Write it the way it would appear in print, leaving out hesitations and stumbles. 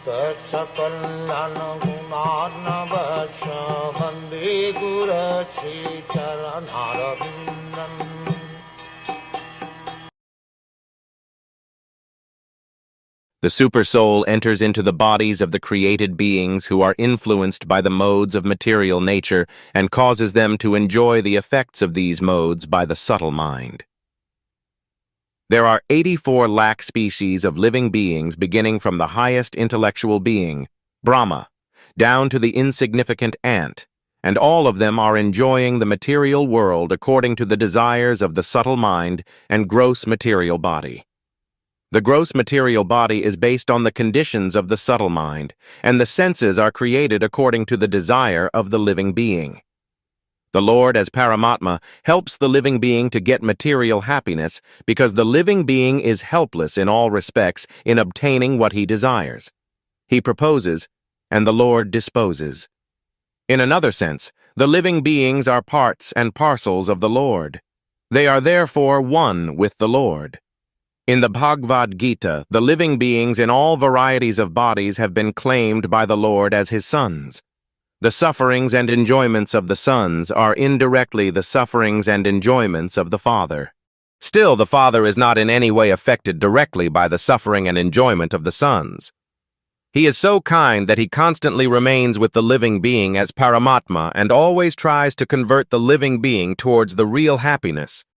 सकल्यान गुणार्णवश Vande गुरश्री चरणारविन्दम्। The Supersoul enters into the bodies of the created beings who are influenced by the modes of material nature and causes them to enjoy the effects of these modes by the subtle mind. There are 84 lakh species of living beings beginning from the highest intellectual being, Brahma, down to the insignificant ant, and all of them are enjoying the material world according to the desires of the subtle mind and gross material body. The gross material body is based on the conditions of the subtle mind, and the senses are created according to the desire of the living being. The Lord, as Paramatma, helps the living being to get material happiness because the living being is helpless in all respects in obtaining what he desires. He proposes, and the Lord disposes. In another sense, the living beings are parts and parcels of the Lord. They are therefore one with the Lord. In the Bhagavad Gita, the living beings in all varieties of bodies have been claimed by the Lord as his sons. The sufferings and enjoyments of the sons are indirectly the sufferings and enjoyments of the Father. Still, the Father is not in any way affected directly by the suffering and enjoyment of the sons. He is so kind that he constantly remains with the living being as Paramatma and always tries to convert the living being towards the real happiness,